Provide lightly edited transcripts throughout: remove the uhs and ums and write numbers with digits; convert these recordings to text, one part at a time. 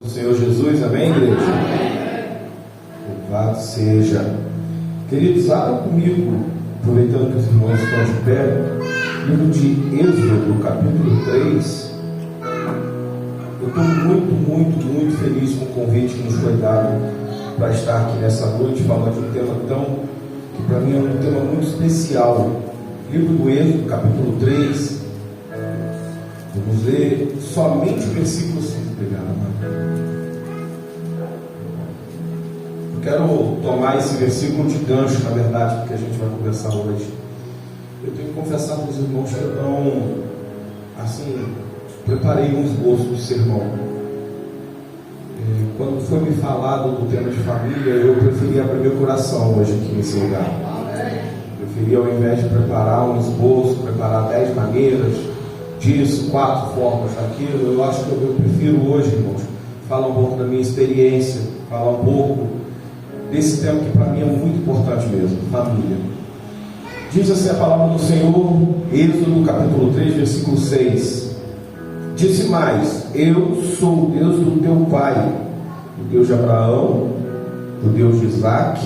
Senhor Jesus, amém, igreja? Louvado seja. Queridos, abra comigo, aproveitando que os irmãos estão de pé, livro de Êxodo, capítulo 3. Eu estou muito feliz com o convite que nos foi dado para estar aqui nessa noite, falando de um tema que para mim é um tema muito especial. Livro do Êxodo, capítulo 3. Vamos ler somente o versículo 5. Obrigado, amado. Eu quero tomar esse versículo de gancho, na verdade, porque a gente vai conversar hoje. Eu tenho que confessar para os irmãos que eu não, preparei um esboço do sermão. Quando foi me falado do tema de família, eu preferi abrir meu coração hoje aqui nesse lugar. Preferi, ao invés de preparar um esboço, preparar 10 maneiras disso, 4 formas daquilo, eu acho que eu prefiro hoje, irmãos, falar um pouco da minha experiência, falar um pouco desse tema que para mim é muito importante mesmo, família. Diz assim a palavra do Senhor, Êxodo capítulo 3, versículo 6. Disse mais: eu sou o Deus do teu pai, o Deus de Abraão, o Deus de Isaac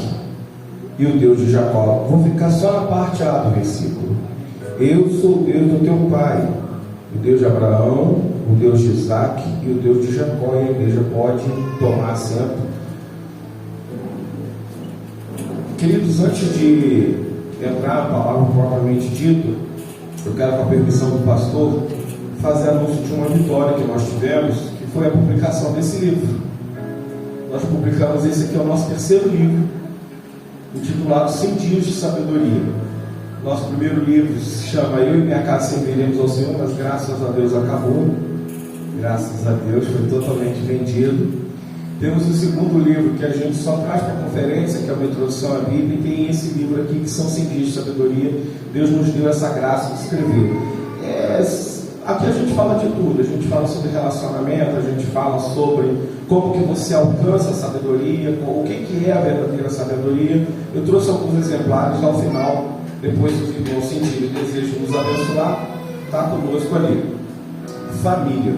e o Deus de Jacó. Vou ficar só na parte A do versículo. Eu sou o Deus do teu pai, o Deus de Abraão, o Deus de Isaac e o Deus de Jacó. E a igreja pode tomar assento. Queridos, antes de entrar na palavra propriamente dita, eu quero, com a permissão do pastor, fazer anúncio de uma vitória que nós tivemos, que foi a publicação desse livro. Nós publicamos, esse aqui é o nosso terceiro livro, intitulado 100 Dias de Sabedoria. Nosso primeiro livro se chama Eu e Minha Casa Serviremos ao Senhor, mas graças a Deus acabou. Graças a Deus foi totalmente vendido. Temos o segundo livro que a gente só traz para a conferência, que é uma introdução à Bíblia, e tem esse livro aqui que são 100 Dias de Sabedoria. Deus nos deu essa graça de escrever. Aqui a gente fala de tudo, a gente fala sobre relacionamento, a gente fala sobre como que você alcança a sabedoria, o que é a verdadeira sabedoria. Eu trouxe alguns exemplares ao final, depois os irmãos sentirem o desejo de nos abençoar, está conosco ali. Família.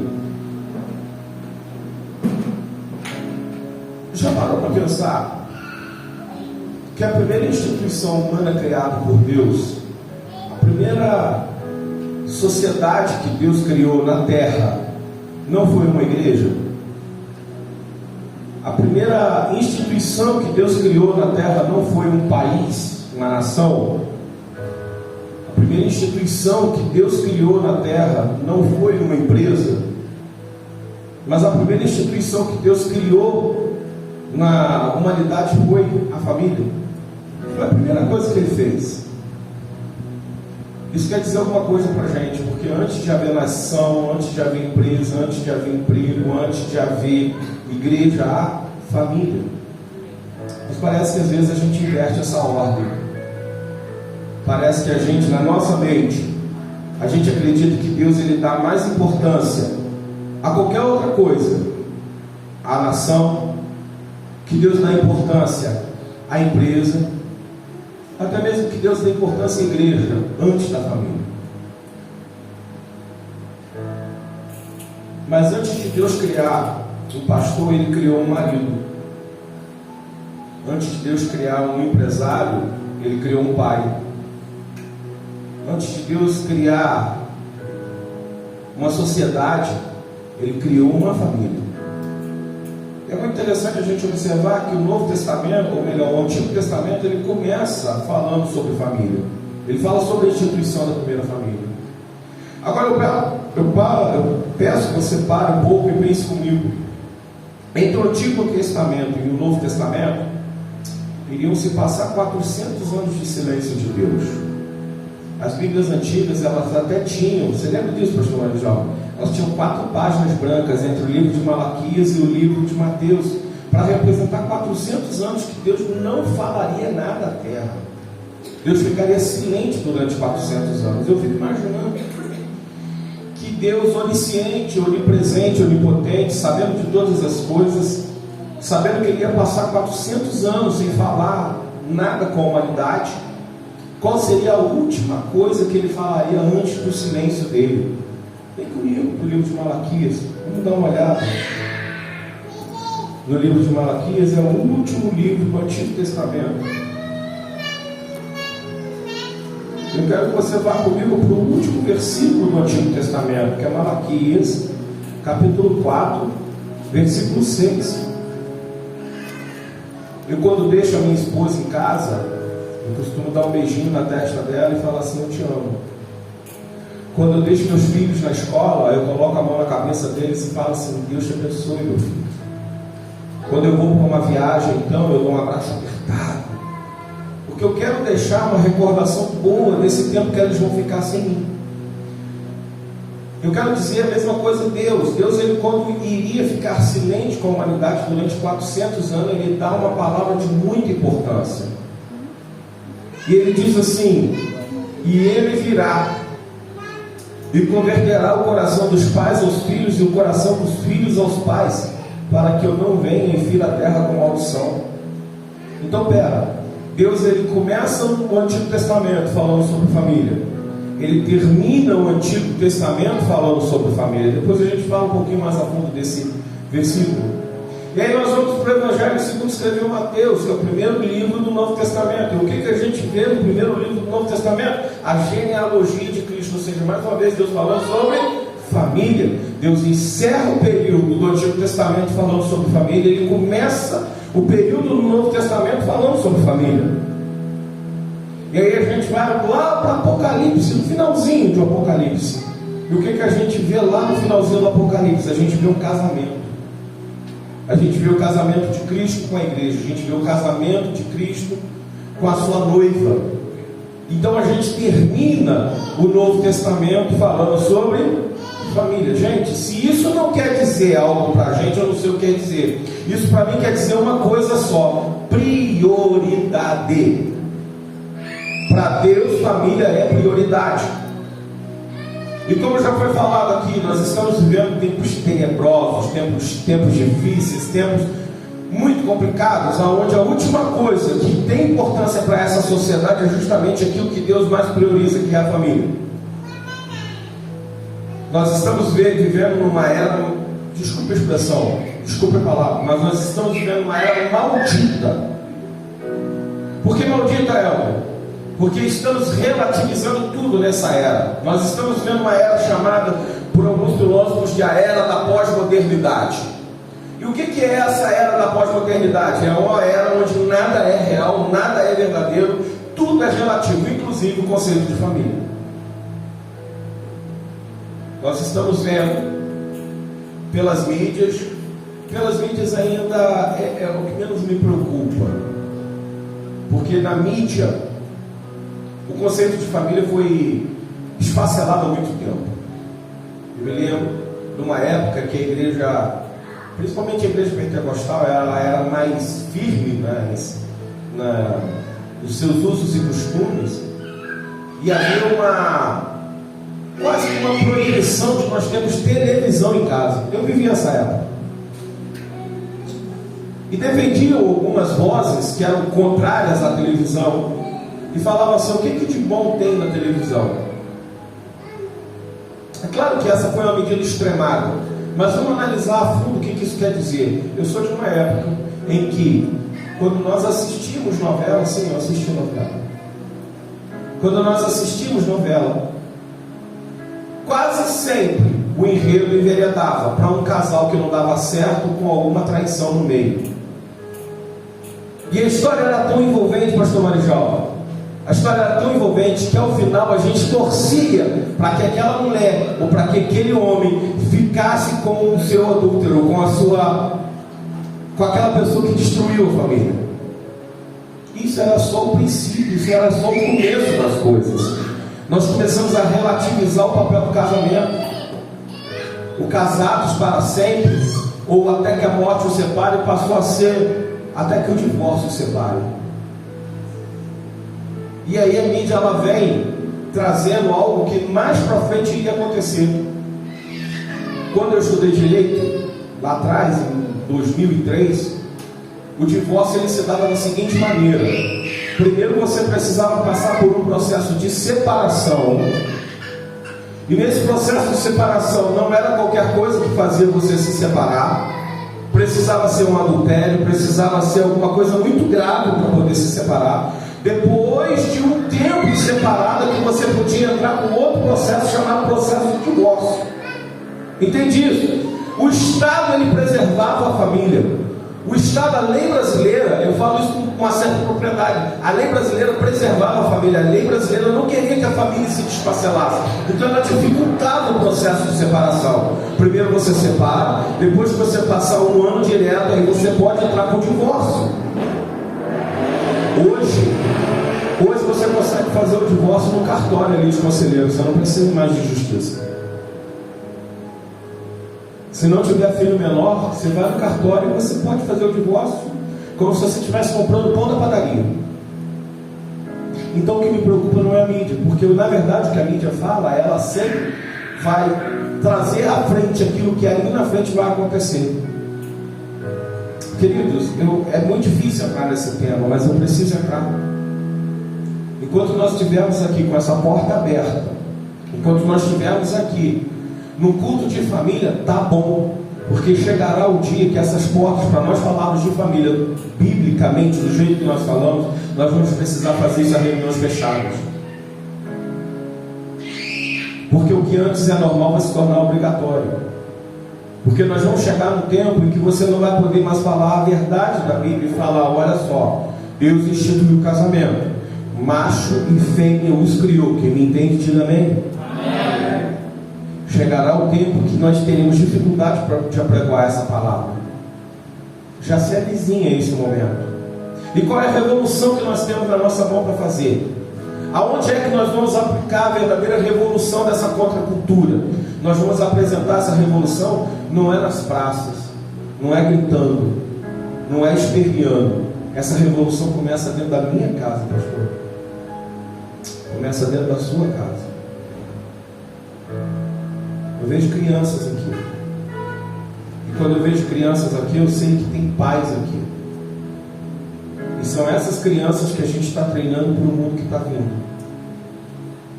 Já parou para pensar que a primeira instituição humana criada por Deus, a primeira sociedade que Deus criou na terra, não foi uma igreja? A primeira instituição que Deus criou na terra não foi um país, uma nação? A primeira instituição que Deus criou na terra não foi uma empresa? Mas a primeira instituição que Deus criou na humanidade foi a família. Foi a primeira coisa que Ele fez. Isso quer dizer alguma coisa para a gente, porque antes de haver nação, antes de haver empresa, antes de haver emprego, antes de haver igreja, há família. Mas parece que às vezes a gente inverte essa ordem. Parece que a gente, na nossa mente, a gente acredita que Deus ele dá mais importância a qualquer outra coisa, à nação, que Deus dá importância à empresa, até mesmo que Deus dê importância à igreja antes da família. Mas antes de Deus criar um pastor, Ele criou um marido. Antes de Deus criar um empresário, Ele criou um pai. Antes de Deus criar uma sociedade, Ele criou uma família. É muito interessante a gente observar que o Novo Testamento, ou melhor, o Antigo Testamento, ele começa falando sobre família. Ele fala sobre a instituição da primeira família. Agora eu peço que você pare um pouco e pense comigo. Entre o Antigo Testamento e o Novo Testamento, iriam se passar 400 anos de silêncio de Deus. As Bíblias antigas, elas até tinham, você lembra disso, pastor Marijal? Elas tinham 4 páginas brancas entre o livro de Malaquias e o livro de Mateus, para representar 400 anos que Deus não falaria nada à terra. Deus ficaria silente durante 400 anos. Eu fico imaginando que Deus, onisciente, onipresente, onipotente, sabendo de todas as coisas, sabendo que Ele ia passar 400 anos sem falar nada com a humanidade, qual seria a última coisa que Ele falaria antes do silêncio dele? Vem comigo para o livro de Malaquias, vamos dar uma olhada. no livro de Malaquias, é o último livro do Antigo Testamento. Eu quero que você vá comigo para o último versículo do Antigo Testamento, que é Malaquias, capítulo 4, versículo 6. Eu, quando deixo a minha esposa em casa, eu costumo dar um beijinho na testa dela e falar assim: eu te amo. Quando eu deixo meus filhos na escola, eu coloco a mão na cabeça deles e falo assim: Deus te abençoe, meu filho. Quando eu vou para uma viagem, então, eu dou um abraço apertado, porque eu quero deixar uma recordação boa desse tempo que eles vão ficar sem mim. Eu quero dizer a mesma coisa de Deus. Deus, ele, quando iria ficar silente com a humanidade durante 400 anos, ele dá uma palavra de muita importância. E ele diz assim: e ele virá e converterá o coração dos pais aos filhos e o coração dos filhos aos pais, para que eu não venha e fira a terra com maldição. Então, Deus, ele começa o Antigo Testamento falando sobre família. Ele termina o Antigo Testamento falando sobre família. Depois a gente fala um pouquinho mais a fundo desse versículo. E aí nós vamos para o Evangelho segundo escreveu Mateus, que é o primeiro livro do Novo Testamento. E o que a gente vê no primeiro livro do Novo Testamento? A genealogia de Cristo. Ou seja, mais uma vez Deus falando sobre família. Deus encerra o período do Antigo Testamento falando sobre família. Ele começa o período do Novo Testamento falando sobre família. E aí a gente vai lá para Apocalipse, no finalzinho do Apocalipse. E o que a gente vê lá no finalzinho do Apocalipse? A gente vê um casamento. A gente vê o casamento de Cristo com a igreja. A gente vê o casamento de Cristo com a sua noiva. Então a gente termina o Novo Testamento falando sobre família. Gente, se isso não quer dizer algo para a gente, eu não sei o que quer dizer. Isso para mim quer dizer uma coisa só: prioridade. Para Deus, família é prioridade. E como já foi falado aqui, nós estamos vivendo tempos tenebrosos, tempos difíceis, tempos muito complicados, onde a última coisa que tem importância para essa sociedade é justamente aquilo que Deus mais prioriza, que é a família. Nós estamos vivendo numa era, desculpe a expressão, desculpe a palavra, mas nós estamos vivendo uma era maldita. Por que maldita, Elber? Porque estamos relativizando tudo nessa era. Nós estamos vivendo uma era chamada por alguns filósofos de a era da pós-modernidade. E o que é essa era da pós-modernidade? É uma era onde nada é real, nada é verdadeiro, tudo é relativo, inclusive o conceito de família. Nós estamos vendo pelas mídias ainda é o que menos me preocupa, porque na mídia o conceito de família foi esfacelado há muito tempo. Eu me lembro de uma época que a igreja, principalmente a igreja pentecostal, ela era mais firme nos seus usos e costumes, e havia quase uma proibição de nós termos televisão em casa. Eu vivi essa época. E defendiam algumas vozes que eram contrárias à televisão, e falavam assim: o que de bom tem na televisão? É claro que essa foi uma medida extremada, mas vamos analisar a fundo o que isso quer dizer. Eu sou de uma época em que, quando nós assistimos novela, sim, eu assisti novela. Quando nós assistimos novela, quase sempre o enredo enveredava para um casal que não dava certo, com alguma traição no meio. E a história era tão envolvente, pastor Marijalva, a história era tão envolvente que ao final a gente torcia para que aquela mulher ou para que aquele homem ficasse com o seu adúltero, com aquela pessoa que destruiu a família. Isso era só o princípio, isso era só o começo das coisas. Nós começamos a relativizar o papel do casamento. O casados para sempre, ou até que a morte os separe, passou a ser até que o divórcio os separe. E aí a mídia ela vem trazendo algo que mais para frente iria acontecer. Quando eu estudei direito, lá atrás, em 2003, o divórcio ele se dava da seguinte maneira: primeiro você precisava passar por um processo de separação, e nesse processo de separação não era qualquer coisa que fazia você se separar. precisava ser um adultério, precisava ser alguma coisa muito grave para poder se separar. Depois de um tempo separado, que você podia entrar com outro processo chamado processo de divórcio. Entende isso? O Estado, ele preservava a família. O Estado, a lei brasileira, eu falo isso com uma certa propriedade, a lei brasileira preservava a família. A lei brasileira não queria que a família se desparcelasse, então ela dificultava o processo de separação. Primeiro você separa, depois que você passar um ano direto, aí você pode entrar com o divórcio. Hoje você consegue fazer o divórcio no cartório ali de conselheiro, você não precisa mais de justiça. Se não tiver filho menor, você vai no cartório e você pode fazer o divórcio como se você estivesse comprando pão da padaria. Então o que me preocupa não é a mídia, porque na verdade o que a mídia fala, ela sempre vai trazer à frente aquilo que ali na frente vai acontecer. Queridos, é muito difícil entrar nesse tema, mas eu preciso entrar. Enquanto nós estivermos aqui com essa porta aberta, enquanto nós estivermos aqui no culto de família, tá bom, porque chegará o dia que essas portas, para nós falarmos de família biblicamente, do jeito que nós falamos, nós vamos precisar fazer isso a reuniões fechadas. Porque o que antes é normal vai se tornar obrigatório. Porque nós vamos chegar num tempo em que você não vai poder mais falar a verdade da Bíblia e falar: olha só, Deus instituiu o casamento, macho e fêmea os criou. Quem me entende, diz amém? Chegará o tempo que nós teremos dificuldade de apregoar essa palavra. Já se avizinha esse momento. E qual é a revolução que nós temos na nossa mão para fazer? Aonde é que nós vamos aplicar a verdadeira revolução dessa contracultura? Nós vamos apresentar essa revolução, não é nas praças, não é gritando, não é esperneando. Essa revolução começa dentro da minha casa, pastor. Começa dentro da sua casa. Eu vejo crianças aqui. E quando eu vejo crianças aqui, eu sei que tem pais aqui. E são essas crianças que a gente está treinando para o mundo que está vindo.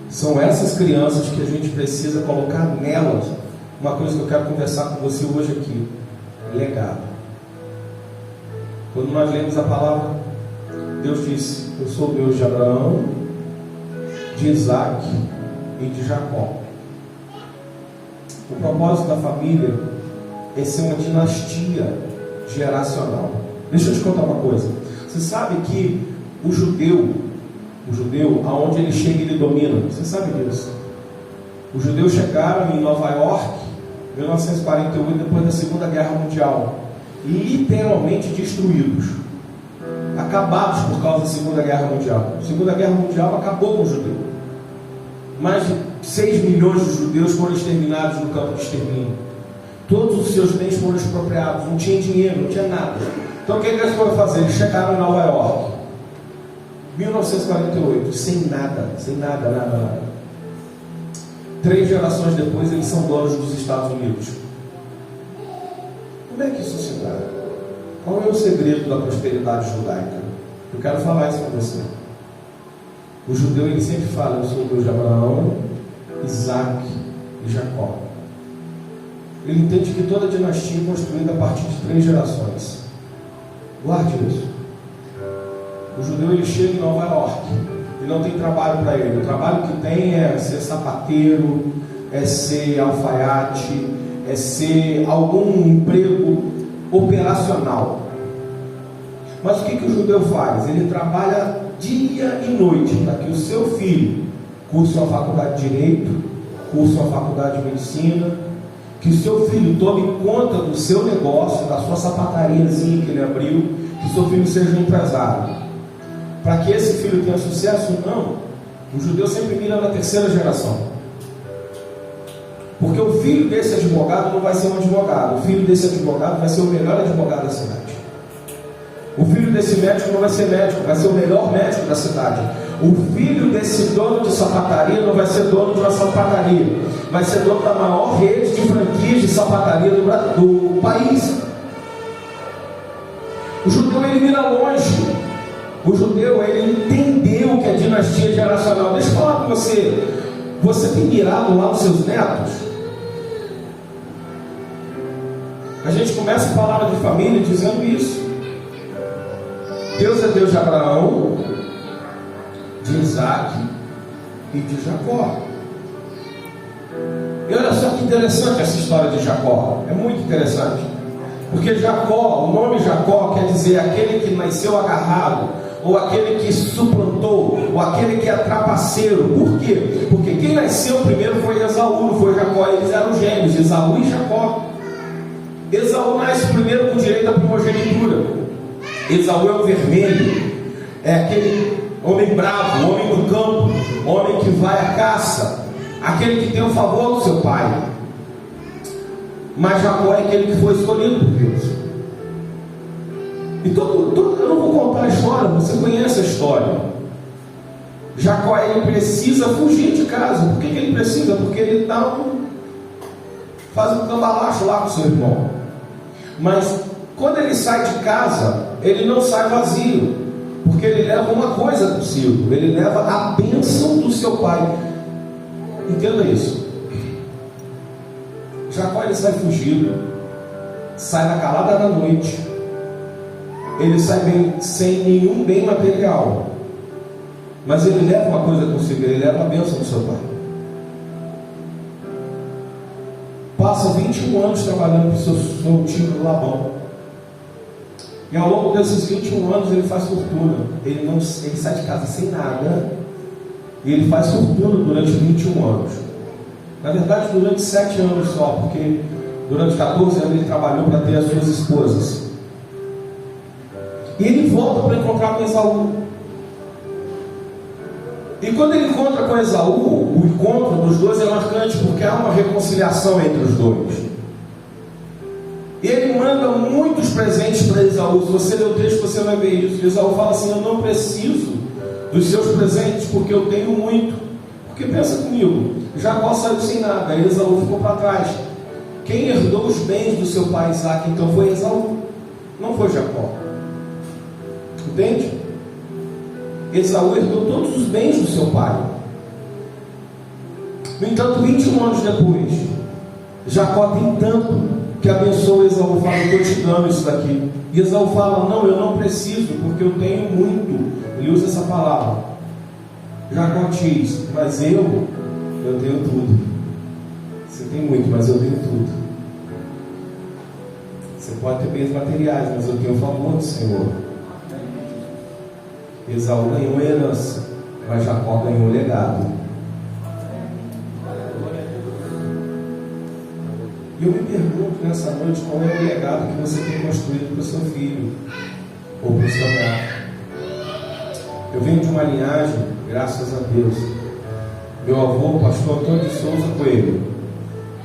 São essas crianças que a gente precisa colocar nelas. Uma coisa que eu quero conversar com você hoje aqui: legado. Quando nós lemos a palavra, Deus disse: eu sou o Deus de Abraão, de Isaac e de Jacó. O propósito da família é ser uma dinastia geracional. Deixa eu te contar uma coisa. Você sabe que o judeu, aonde ele chega, ele domina. Você sabe disso? Os judeus chegaram em Nova York, em 1948, depois da Segunda Guerra Mundial, literalmente destruídos, acabados por causa da Segunda Guerra Mundial. A Segunda Guerra Mundial acabou com o judeu. Mais de 6 milhões de judeus foram exterminados no campo de extermínio. Todos os seus bens foram expropriados. Não tinha dinheiro, não tinha nada. Então o que eles foram fazer? Eles chegaram em Nova York, 1948, sem nada. 3 gerações depois eles são donos dos Estados Unidos. Como é que isso se dá? Qual é o segredo da prosperidade judaica? Eu quero falar isso com você. O judeu, ele sempre fala: eu sou o Deus de Abraão, Isaac e Jacó. Ele entende que toda dinastia é construída a partir de 3 gerações. Guarde isso. O judeu, ele chega em Nova York e não tem trabalho para ele. O trabalho que tem é ser sapateiro, é ser alfaiate, é ser algum emprego operacional. Mas o que o judeu faz? Ele trabalha dia e noite para que o seu filho curse uma faculdade de Direito, curse uma faculdade de Medicina, que o seu filho tome conta do seu negócio, da sua sapatariazinha que ele abriu, que o seu filho seja um empresário. Para que esse filho tenha sucesso, não. O judeu sempre mira na 3ª geração. Porque o filho desse advogado não vai ser um advogado. O filho desse advogado vai ser o melhor advogado da cidade. O filho desse médico não vai ser médico, vai ser o melhor médico da cidade. O filho desse dono de sapataria não vai ser dono de uma sapataria, vai ser dono da maior rede de franquias de sapataria do país. O judeu, ele mira longe. O judeu, ele entendeu que é dinastia geracional. Deixa eu falar com você. Você tem mirado lá nos seus netos? A gente começa a palavra de família dizendo isso. Deus é Deus de Abraão, de Isaac e de Jacó. E olha só que interessante essa história de Jacó. É muito interessante. Porque Jacó, o nome Jacó quer dizer aquele que nasceu agarrado, ou aquele que suplantou, ou aquele que é trapaceiro. Por quê? Porque quem nasceu primeiro foi Esaú, não foi Jacó. Eles eram gêmeos, Esaú e Jacó. Esaú nasce primeiro com direito à primogenitura. Esaú é o vermelho, é aquele homem bravo, homem do campo, homem que vai à caça, aquele que tem o favor do seu pai. Mas Jacó é aquele que foi escolhido por Deus. E eu não vou contar a história, você conhece a história. Jacó, ele precisa fugir de casa. Por que ele precisa? Porque ele faz um cambalacho lá com seu irmão. Mas quando ele sai de casa, ele não sai vazio, porque ele leva uma coisa consigo. Ele leva a bênção do seu pai. Entenda isso. Jacó, ele sai fugido, sai na calada da noite. Ele sai sem nenhum bem material, mas ele leva uma coisa consigo. Ele leva a bênção do seu pai. Passa 21 anos trabalhando para o seu tio Labão. E ao longo desses 21 anos ele faz fortuna. Ele sai de casa sem nada. E ele faz fortuna durante 21 anos. Na verdade, durante 7 anos só, porque durante 14 anos ele trabalhou para ter as suas esposas. E ele volta para encontrar com Esaú. E quando ele encontra com Esaú, o encontro dos dois é marcante, porque há uma reconciliação entre os dois. E ele manda muitos presentes para Esaú. Se você ler o texto, você vai ver isso. Esaú fala assim: eu não preciso dos seus presentes, porque eu tenho muito. Porque pensa comigo, Jacó saiu sem nada, Esaú ficou para trás. Quem herdou os bens do seu pai Isaac então foi Esaú, não foi Jacó. Entende? Esaú herdou todos os bens do seu pai. No entanto, 21 anos depois, Jacó tem tanto que abençoa Esaú, fala: eu estou te dando isso daqui. E Esaú fala: não, eu não preciso, porque eu tenho muito. Ele usa essa palavra. Jacó diz: mas eu tenho tudo. Você tem muito, mas eu tenho tudo. Você pode ter bens materiais, mas eu tenho o favor do Senhor. Esaú ganhou a herança, mas Jacó ganhou o legado. E eu me pergunto nessa noite: qual é o legado que você tem construído para o seu filho ou para o seu neto? Eu venho de uma linhagem, graças a Deus. Meu avô, o pastor Antônio de Souza Coelho,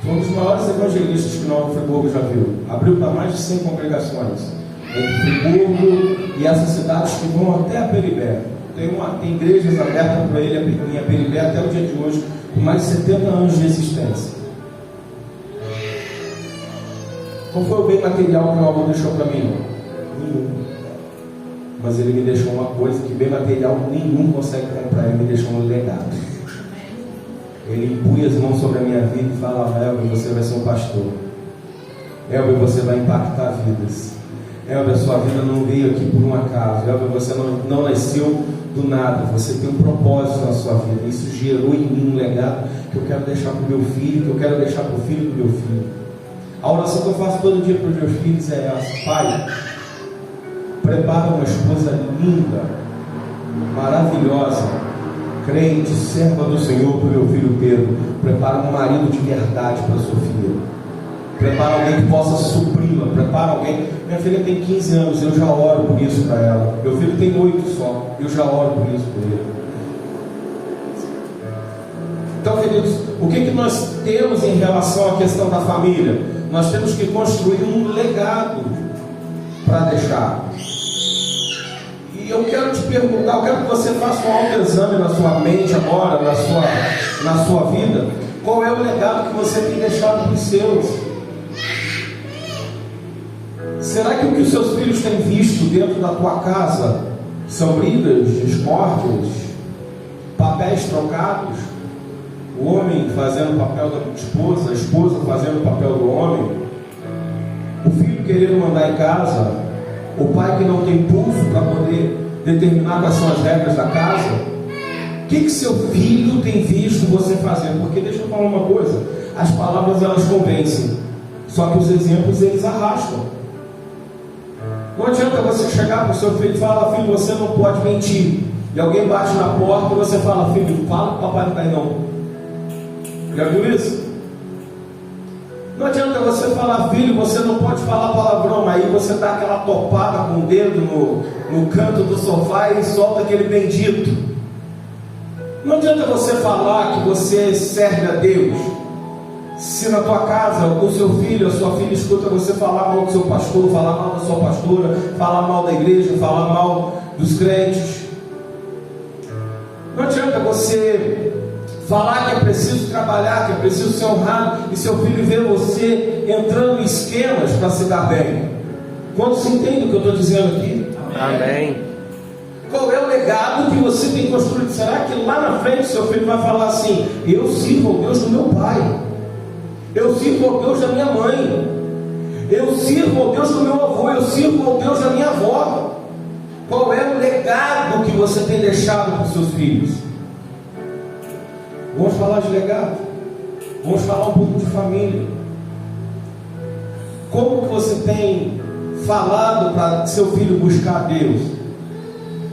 foi um dos maiores evangelistas que Nova Friburgo já viu. Abriu para mais de 100 congregações entre Friburgo e essas cidades que vão até a Peribé. Tem igrejas abertas para ele em Peribé até o dia de hoje, com mais de 70 anos de existência. Qual foi o bem material que meu avô deixou para mim? Nenhum. Mas ele me deixou uma coisa que bem material nenhum consegue comprar. Ele me deixou um legado. Ele impunha as mãos sobre a minha vida e falava: Elber, você vai ser um pastor. Elber, você vai impactar vidas. Elber, sua vida não veio aqui por um acaso. Elber, você não nasceu do nada. Você tem um propósito na sua vida. Isso gerou em mim um legado que eu quero deixar para o meu filho, que eu quero deixar para o filho do meu filho. A oração que eu faço todo dia para os meus filhos é essa: Pai, prepara uma esposa linda, maravilhosa, crente, serva do Senhor para o meu filho Pedro. Prepara um marido de verdade para a sua filha. Prepara alguém que possa supri-la. Prepara alguém. Minha filha tem 15 anos, eu já oro por isso para ela. Meu filho tem 8 só, eu já oro por isso por ele. Então, queridos, o que nós temos em relação à questão da família? Nós temos que construir um legado para deixar. E eu quero te perguntar, eu quero que você faça um autoexame na sua mente agora, na sua vida. Qual é o legado que você tem deixado para os seus? Será que o que os seus filhos têm visto dentro da tua casa são brigas, discórdias, papéis trocados? O homem fazendo o papel da esposa, a esposa fazendo o papel do homem? o filho querendo mandar em casa, o pai que não tem pulso para poder determinar quais são as regras da casa. O que seu filho tem visto você fazer? Porque deixa eu falar uma coisa, as palavras elas convencem, só que os exemplos eles arrastam. Não adianta você chegar para o seu filho e falar: filho, você não pode mentir. E alguém bate na porta e você fala: filho, fala que o papai não está aí não. Já viu isso? Não adianta você falar: filho, você não pode falar palavrão. Aí você dá aquela topada com o dedo no canto do sofá e solta aquele bendito. Não adianta você falar que você serve a Deus, se na tua casa o seu filho, a sua filha escuta você falar mal do seu pastor, falar mal da sua pastora, falar mal da igreja, falar mal dos crentes. Não adianta você falar que é preciso trabalhar, que é preciso ser honrado, e seu filho vê você entrando em esquemas para se dar bem. Quantos entendem o que eu estou dizendo aqui? Amém. Qual é o legado que você tem construído? Será que lá na frente seu filho vai falar assim: eu sirvo ao Deus do meu pai, eu sirvo ao Deus da minha mãe, eu sirvo ao Deus do meu avô, eu sirvo ao Deus da minha avó? Qual é o legado que você tem deixado para os seus filhos? Vamos falar de legado. Vamos falar um pouco de família. Como que você tem falado para seu filho buscar Deus?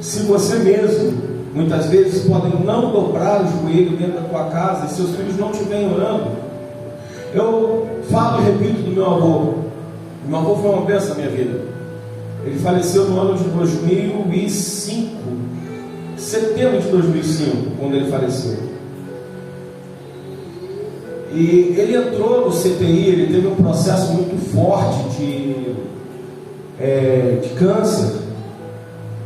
Se você mesmo, muitas vezes, pode não dobrar o joelho dentro da tua casa e seus filhos não te vêm orando. Eu falo e repito do meu avô. Meu avô foi uma bênção na minha vida. Ele faleceu no ano de 2005, setembro de 2005, quando ele faleceu. E ele entrou no CTI, ele teve um processo muito forte de câncer.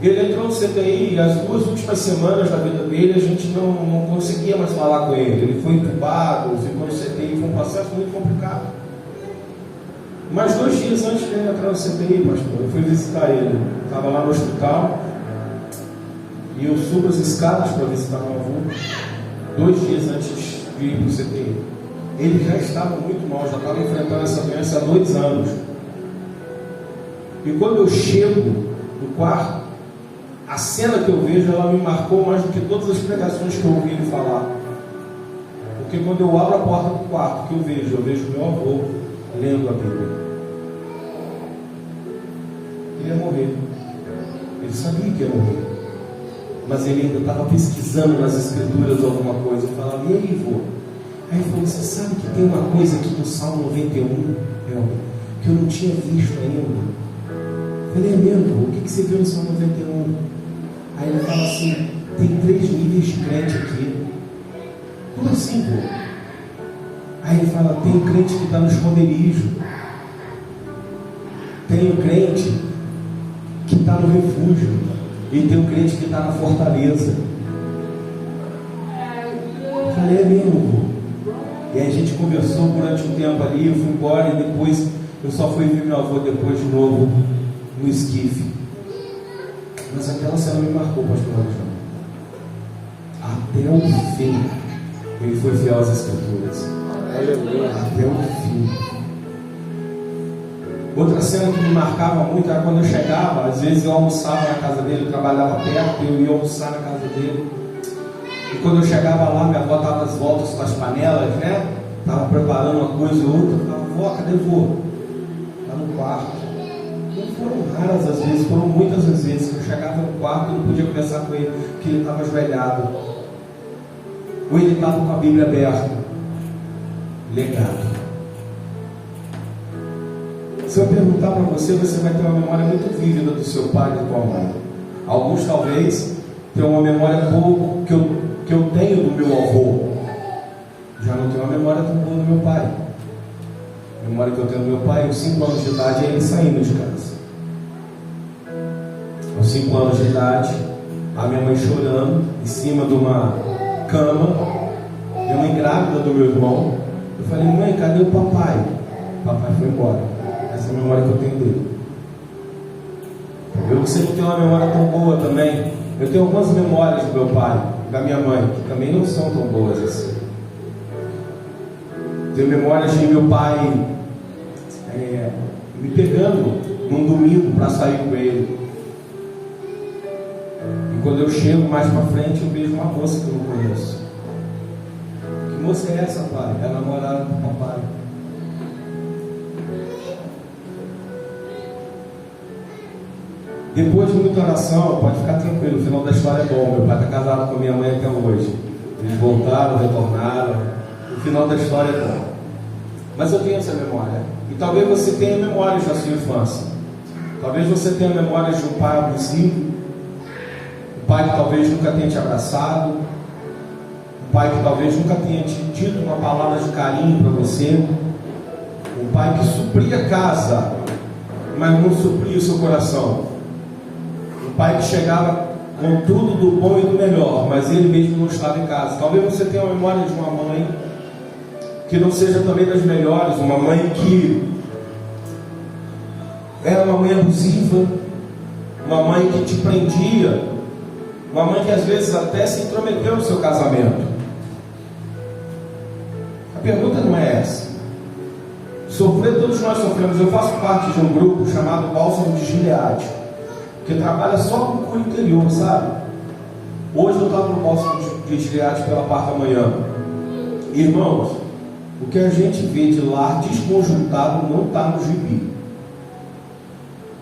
Ele entrou no CTI e as 2 últimas semanas da vida dele a gente não conseguia mais falar com ele. Ele foi entubado, ficou no CTI, foi um processo muito complicado. Mas 2 dias antes de ele entrar no CTI, pastor, eu fui visitar ele. Estava lá no hospital e eu subo as escadas para visitar meu avô. 2 dias antes de ir para o CTI. Ele já estava muito mal, já estava enfrentando essa doença há 2 anos. E quando eu chego no quarto, a cena que eu vejo, ela me marcou mais do que todas as pregações que eu ouvi ele falar. Porque quando eu abro a porta do quarto, que eu vejo meu avô lendo a Bíblia. Ele ia morrer. Ele sabia que ia morrer. Mas ele ainda estava pesquisando nas escrituras alguma coisa. Eu falava: e aí, vô? Aí ele falou: você sabe que tem uma coisa aqui no Salmo 91, que eu não tinha visto ainda? Eu falei: é mesmo? O que você viu no Salmo 91? Aí ele fala assim: tem 3 níveis de crente aqui. Como assim, vô? Aí ele fala: tem o crente que está no esconderijo, tem o crente que está no refúgio, e tem o crente que está na fortaleza. Eu falei: é mesmo, vô? E aí a gente conversou durante um tempo ali, eu fui embora e depois eu só fui ver meu avô depois de novo no esquife. Mas aquela cena me marcou, pastor Alexandre. Até o fim ele foi fiel às escrituras. Até o fim. Outra cena que me marcava muito era quando eu chegava. Às vezes eu almoçava na casa dele, eu trabalhava perto, eu ia almoçar na casa dele. E quando eu chegava lá, minha avó estava às voltas com as panelas, né? Estava preparando uma coisa ou outra. Eu falava: vó, cadê vô? Lá no quarto. Não foram raras as vezes, foram muitas as vezes que eu chegava no quarto e não podia conversar com ele, porque ele estava ajoelhado. Ou ele estava com a Bíblia aberta. Legado. Se eu perguntar para você, você vai ter uma memória muito vívida do seu pai e da tua mãe. Alguns talvez tenham uma memória boa que eu tenho do meu avô. Já não tenho uma memória tão boa do meu pai. A memória que eu tenho do meu pai, aos 5 anos de idade, é ele saindo de casa. Aos 5 anos de idade, a minha mãe chorando em cima de uma cama, minha mãe grávida do meu irmão. Eu falei: mãe, cadê o papai? O papai foi embora. Essa é a memória que eu tenho dele. Eu sei que tenho uma memória tão boa também. Eu tenho algumas memórias do meu pai, da minha mãe, que também não são tão boas assim. Tenho memórias de meu pai me pegando num domingo para sair com ele. E quando eu chego mais para frente, eu vejo uma moça que eu não conheço. Que moça é essa, pai? É a namorada do papai. Depois de muita oração, pode ficar tranquilo, o final da história é bom. Meu pai está casado com a minha mãe até hoje. Eles voltaram, retornaram. O final da história é bom. Mas eu tenho essa memória. E talvez você tenha memórias da sua infância. Talvez você tenha memórias de um pai abusivo. Um pai que talvez nunca tenha te abraçado. Um pai que talvez nunca tenha te dito uma palavra de carinho para você. Um pai que supria a casa, mas não supria o seu coração. Um pai que chegava com tudo do bom e do melhor, mas ele mesmo não estava em casa. Talvez você tenha uma memória de uma mãe que não seja também das melhores, uma mãe que era uma mãe abusiva, uma mãe que te prendia, uma mãe que às vezes até se intrometeu no seu casamento. A pergunta não é essa. Sofrer, todos nós sofremos. Eu faço parte de um grupo chamado Bálsamo de Gileade, que trabalha só com cura interior, sabe? Hoje eu estava no Bálsamo de Gileade pela parte da manhã. Irmãos, o que a gente vê de lar desconjuntado não está no gibi.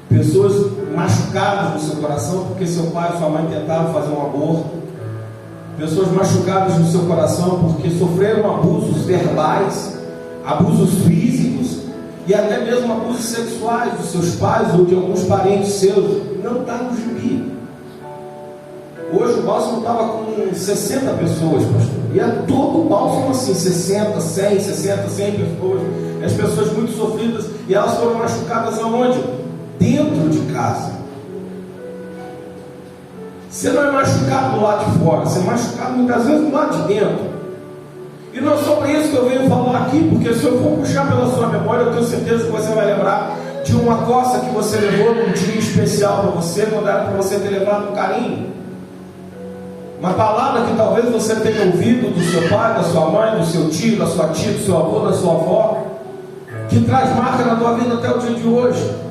Pessoas machucadas no seu coração porque seu pai ou sua mãe tentaram fazer um aborto. Pessoas machucadas no seu coração porque sofreram abusos verbais, abusos físicos e até mesmo abusos sexuais dos seus pais ou de alguns parentes seus. Não está no gibi. Hoje o bálsamo estava com 60 pessoas, pastor. E é todo o bálsamo assim, 60, 100, 60, 100 pessoas. As pessoas muito sofridas. E elas foram machucadas aonde? Dentro de casa. Você não é machucado do lado de fora, você é machucado muitas vezes do lado de dentro. E não é sobre isso que eu venho falar aqui, porque se eu for puxar pela sua memória, eu tenho certeza que você vai lembrar de uma coça que você levou num dia especial para você, quando era para você ter levado um carinho. Uma palavra que talvez você tenha ouvido do seu pai, da sua mãe, do seu tio, da sua tia, do seu avô, da sua avó, que traz marca na tua vida até o dia de hoje.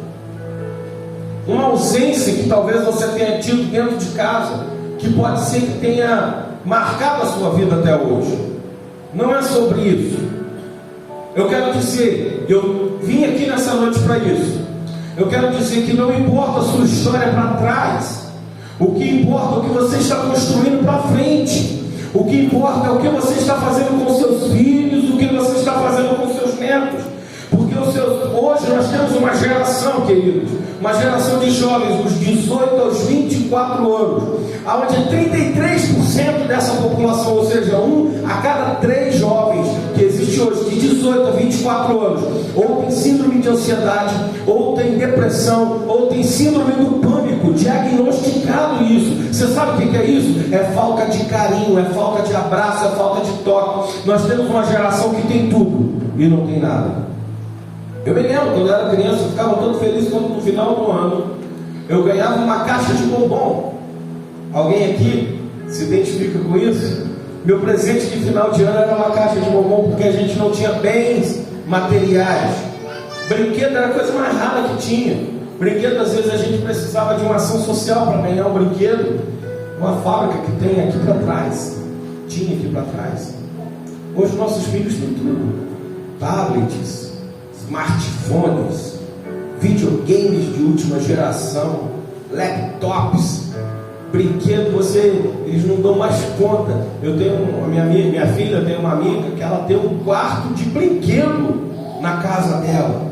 Uma ausência que talvez você tenha tido dentro de casa, que pode ser que tenha marcado a sua vida até hoje. Não é sobre isso. Eu quero dizer, eu vim aqui nessa noite para isso. Eu quero dizer que não importa a sua história para trás. O que importa é o que você está construindo para frente. O que importa é o que você está fazendo com seus filhos, o que você está fazendo com seus netos. Porque hoje nós temos uma geração, queridos, uma geração de jovens dos 18 aos 24 anos, onde 33% dessa população, ou seja, 1 a cada 3 jovens que existe hoje, de 18 a 24 anos, ou tem síndrome de ansiedade, ou tem depressão, ou tem síndrome do pânico, diagnosticado isso. Você sabe o que é isso? É falta de carinho, é falta de abraço, é falta de toque. Nós temos uma geração que tem tudo e não tem nada. Eu me lembro, quando eu era criança, eu ficava todo feliz quando no final do ano eu ganhava uma caixa de bombom. Alguém aqui se identifica com isso? Meu presente de final de ano era uma caixa de bombom, porque a gente não tinha bens materiais. Brinquedo era a coisa mais rara que tinha. Brinquedo, às vezes a gente precisava de uma ação social para ganhar um brinquedo. Uma fábrica que tem aqui para trás, tinha aqui para trás. Hoje nossos filhos têm tudo: tablets, smartphones, videogames de última geração, laptops, brinquedos, eles não dão mais conta. Eu tenho minha filha tem uma amiga que ela tem um quarto de brinquedo na casa dela.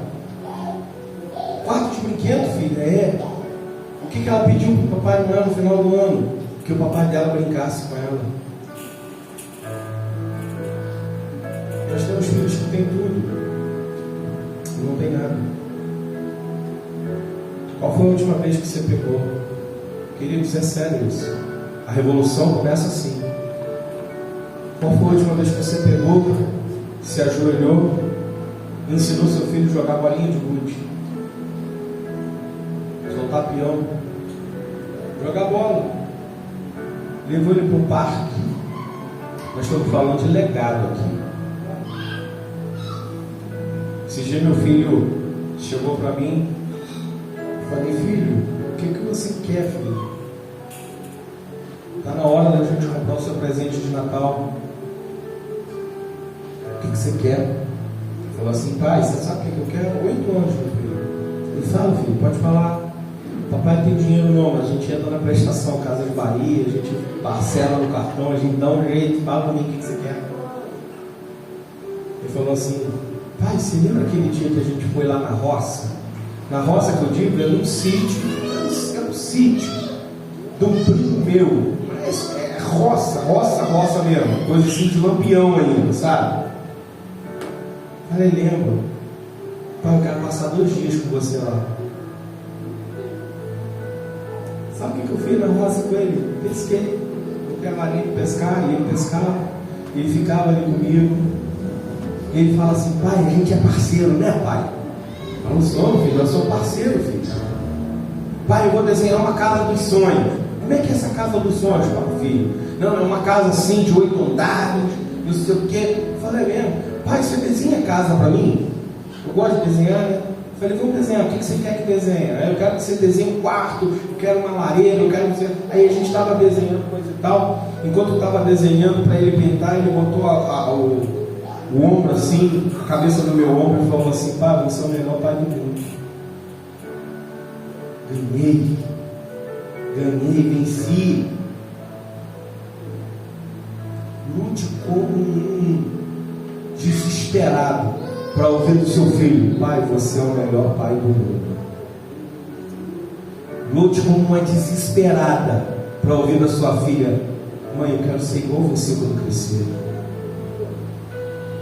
Quarto de brinquedo, filha, é. O que ela pediu para o Papai Noel no final do ano? Que o papai dela brincasse com ela. Nós temos filhos que têm tudo, não tem nada. Qual foi a última vez que você pegou? Queridos, é sério isso. A revolução começa assim. Qual foi a última vez que você pegou, se ajoelhou, ensinou seu filho a jogar bolinha de gude, soltar peão, jogar bola, levou ele para o parque? Nós estamos falando de legado aqui. Esse dia meu filho chegou para mim, falei, filho, o que você quer, filho? Está na hora da gente comprar o seu presente de Natal. O que você quer? Ele falou assim, pai, você sabe o que eu quero? 8 anos, meu filho. Ele fala, filho, pode falar. Papai não tem dinheiro não, mas a gente entra na prestação, Casa de Bahia, a gente parcela no cartão, a gente dá um jeito, fala para mim o que você quer. Ele falou assim, pai, você lembra aquele dia que a gente foi lá na roça? Na roça que eu digo, era um sítio, era um sítio de um primo meu, mas é roça mesmo, coisa assim de lampião ainda, sabe? Falei, lembro, pai, eu quero passar 2 dias com você lá. Sabe o que eu fiz na roça com ele? Pesquei, eu levava ele pescar, e ele pescava, ele ficava ali comigo. Ele fala assim, pai, a gente é parceiro, né, pai? Eu não sou, filho, eu sou parceiro, filho. Pai, eu vou desenhar uma casa dos sonhos. Como é que é essa casa dos sonhos, pai, filho? Não, é uma casa assim, de 8 andares, não sei o quê. Eu falei mesmo, pai, você desenha casa para mim? Eu gosto de desenhar, né? Eu falei, vamos desenhar, o que você quer que desenhe? Aí eu quero que você desenhe um quarto, eu quero uma lareira, eu quero que você... Aí a gente estava desenhando coisa e tal. Enquanto eu estava desenhando para ele pintar, ele botou o ombro assim, a cabeça no meu ombro e falou assim, pai, você é o melhor pai do mundo. Ganhei, venci. Lute como um desesperado para ouvir do seu filho, pai, você é o melhor pai do mundo. Lute como uma desesperada para ouvir da sua filha, mãe, eu quero ser igual você quando crescer.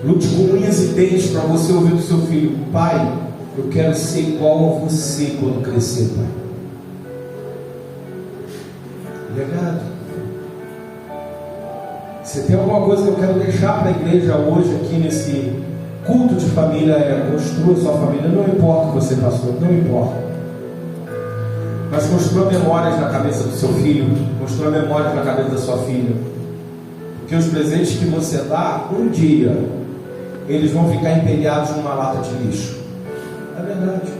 Lute com unhas e dentes para você ouvir do seu filho, pai, eu quero ser igual a você quando crescer, pai. Legado. Se tem alguma coisa que eu quero deixar para a igreja hoje aqui nesse culto de família, é construa sua família. Não importa o que você passou, não importa, mas construa memórias na cabeça do seu filho, construa memórias na cabeça da sua filha, porque os presentes que você dá, um dia eles vão ficar empilhados numa lata de lixo. É verdade.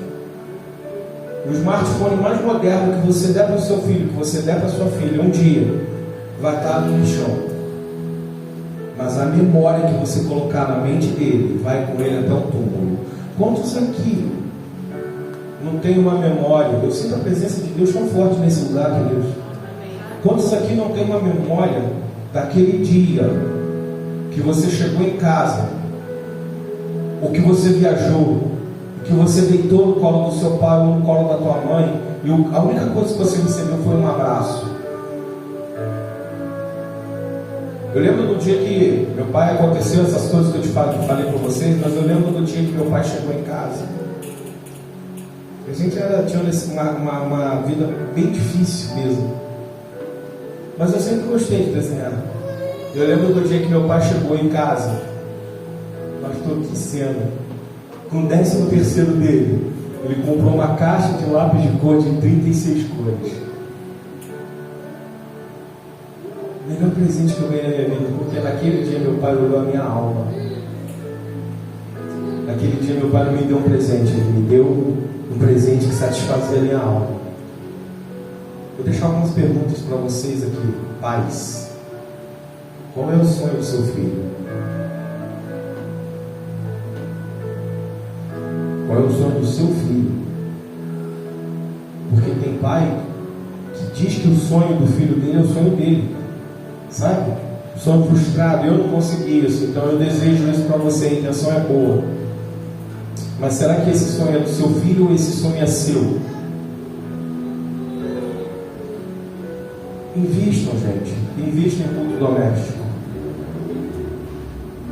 O smartphone mais moderno que você der para o seu filho, que você der para a sua filha, um dia vai estar no lixão. Mas a memória que você colocar na mente dele vai com ele até o túmulo. Quantos aqui não tem uma memória? Eu sinto a presença de Deus tão forte nesse lugar, queridos. Quantos aqui não tem uma memória daquele dia que você chegou em casa, ou que você viajou, que você deitou no colo do seu pai ou no colo da tua mãe, e a única coisa que você recebeu foi um abraço? Eu lembro do dia que meu pai, aconteceu essas coisas que eu falei para vocês, mas eu lembro do dia que meu pai chegou em casa. A gente tinha uma vida bem difícil mesmo, mas eu sempre gostei de desenhar. Eu lembro do dia que meu pai chegou em casa, pastor, que cena, com o 13º dele, ele comprou uma caixa de lápis de cor de 36 cores. O melhor presente que eu ganhei na minha vida, porque naquele dia meu pai olhou a minha alma. Naquele dia meu pai não me deu um presente, ele me deu um presente que satisfazia a minha alma. Vou deixar algumas perguntas para vocês aqui. Pais, qual é o sonho do seu filho? Qual é o sonho do seu filho? Porque tem pai que diz que o sonho do filho dele é o sonho dele, sabe? O sonho frustrado, eu não consegui isso, então eu desejo isso para você, a intenção é boa. Mas será que esse sonho é do seu filho ou esse sonho é seu? Invistam, gente. Invistam em culto doméstico.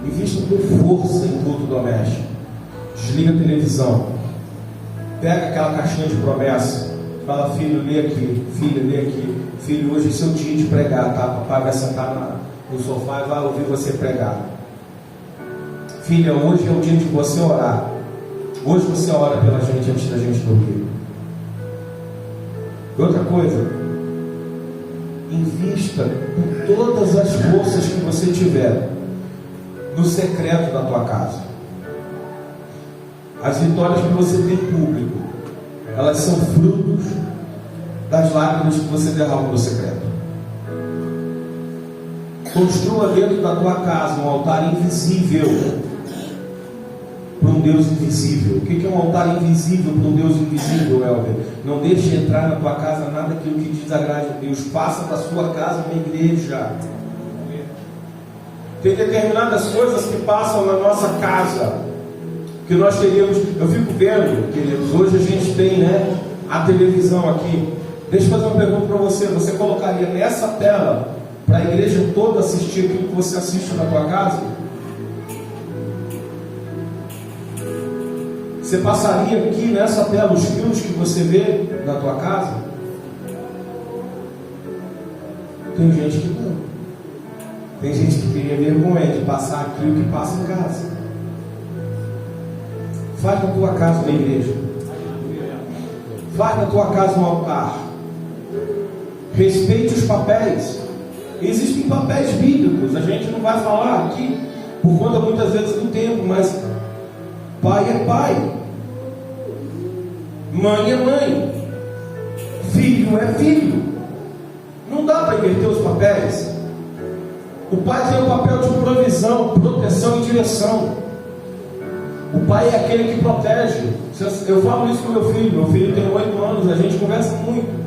Invistam com força em culto doméstico. Desliga a televisão. Pega aquela caixinha de promessa. Fala, filho, lê aqui. Filha, lê aqui. Filho, hoje é seu dia de pregar, tá? Papai vai sentar no sofá e vai ouvir você pregar. Filha, hoje é o dia de você orar. Hoje você ora pela gente antes da gente dormir. E outra coisa, invista com todas as forças que você tiver no secreto da tua casa. As vitórias que você tem público, elas são frutos das lágrimas que você derrama no secreto. Construa dentro da tua casa um altar invisível para um Deus invisível. O que é um altar invisível para um Deus invisível, Helder? Não deixe entrar na tua casa nada que desagrade a Deus. Faça da sua casa uma igreja. Tem determinadas coisas que passam na nossa casa, que nós teríamos. Eu fico vendo, queridos, hoje a gente tem, a televisão aqui. Deixa eu fazer uma pergunta para você. Você colocaria nessa tela para a igreja toda assistir aquilo que você assiste na tua casa? Você passaria aqui nessa tela os filmes que você vê na tua casa? Tem gente que não. Tem gente que teria vergonha de passar aquilo que passa em casa. Faz na tua casa uma igreja. Faz na tua casa um altar. Respeite os papéis. Existem papéis bíblicos. A gente não vai falar aqui por conta muitas vezes do tempo, mas pai é pai, mãe é mãe, filho é filho. Não dá para inverter os papéis. O pai tem o papel de provisão, proteção e direção. O pai é aquele que protege. Eu falo isso com meu filho tem 8 anos, a gente conversa muito.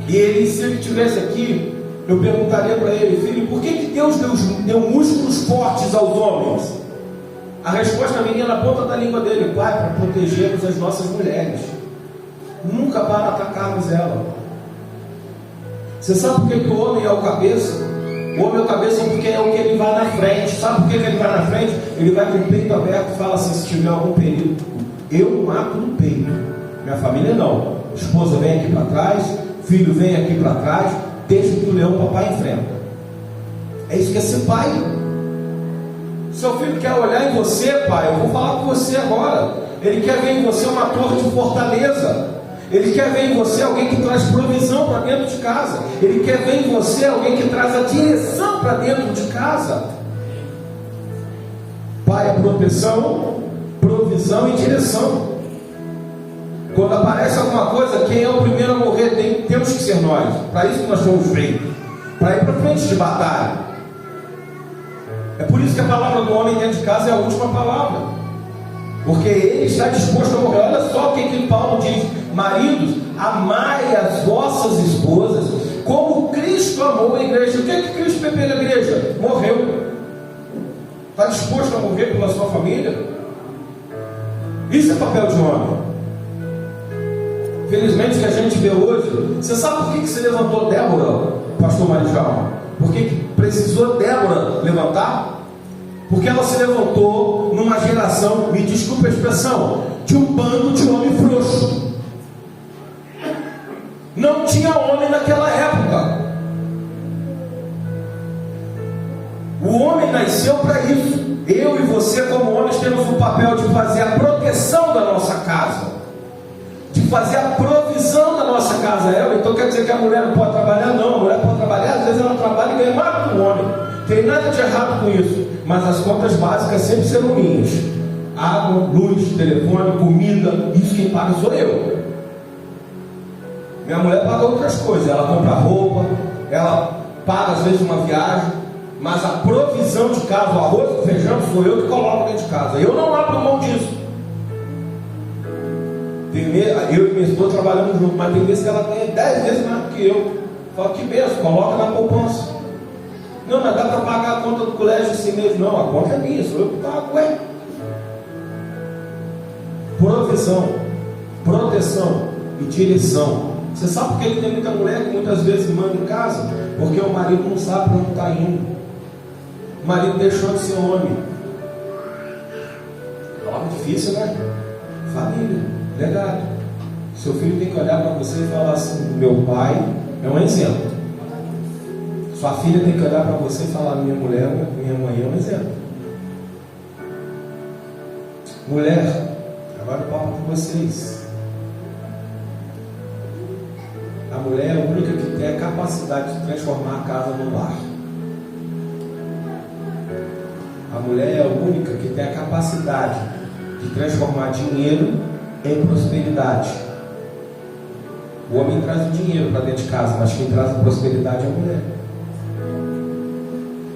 E ele, se ele estivesse aqui, eu perguntaria para ele: filho, por que Deus deu músculos fortes aos homens? A resposta vinha na ponta da língua dele: pai, para protegermos as nossas mulheres, nunca para atacarmos ela. Você sabe por que o homem é o cabeça? O homem é o cabeça porque é o que ele vai na frente. Sabe por que ele vai na frente? Ele vai com o peito aberto e fala assim: se tiver algum perigo, eu mato no peito. Minha família não. Esposa vem aqui para trás, filho vem aqui para trás, deixa que o leão papai enfrenta. É isso que é ser pai. Seu filho quer olhar em você, pai, eu vou falar com você agora. Ele quer ver em você uma torre de fortaleza. Ele quer ver em você alguém que traz provisão para dentro de casa. Ele quer ver em você alguém que traz a direção para dentro de casa. Pai é proteção, provisão e direção. Quando aparece alguma coisa, quem é o primeiro a morrer? Temos que ser nós. Para isso que nós somos feitos, para ir para frente de batalha. É por isso que a palavra do homem dentro de casa é a última palavra, porque ele está disposto a morrer. Olha só o que Paulo diz: maridos, amai as vossas esposas como Cristo amou a igreja. O que Cristo fez pela igreja? Morreu. Está disposto a morrer pela sua família? Isso é papel de homem. Felizmente, o que a gente vê hoje. Você sabe por que se levantou Débora, pastor Marijal? Por que precisou Débora levantar? Porque ela se levantou numa geração, me desculpe a expressão, de um bando de homem frouxo. Não tinha homem naquela época. O homem nasceu para isso. Eu e você, como homens, temos o papel de fazer a proteção da nossa casa, de fazer a provisão da nossa casa. Então quer dizer que a mulher não pode trabalhar? Não, a mulher pode trabalhar. Às vezes ela trabalha e ganha mais que o homem. Tem nada de errado com isso, mas as contas básicas sempre serão minhas: água, luz, telefone, comida. Isso quem paga sou eu. Minha mulher paga outras coisas. Ela compra roupa, ela paga às vezes uma viagem, mas a provisão de casa, o arroz e o feijão, sou eu que coloco dentro de casa. Eu não abro mão disso. Eu e minha esposa trabalhamos juntos, mas tem vezes que ela ganha 10 vezes mais do que eu. Fala: que benção, coloca na poupança. Não, mas dá para pagar a conta do colégio assim mesmo. Não, a conta é minha, sou eu que pago. Ué. Provisão, proteção e direção. Você sabe por que tem muita mulher que muitas vezes manda em casa? Porque o marido não sabe para onde está indo. O marido deixou de ser homem. Nome difícil, né? Família, legado. Seu filho tem que olhar para você e falar assim: meu pai é um exemplo. Sua filha tem que olhar para você e falar: minha mulher, minha mãe é um exemplo. Mulher, agora eu falo com vocês. A mulher é a única que tem a capacidade de transformar a casa num lar. A mulher é a única que tem a capacidade de de transformar dinheiro em prosperidade. O homem traz o dinheiro para dentro de casa, mas quem traz a prosperidade é a mulher.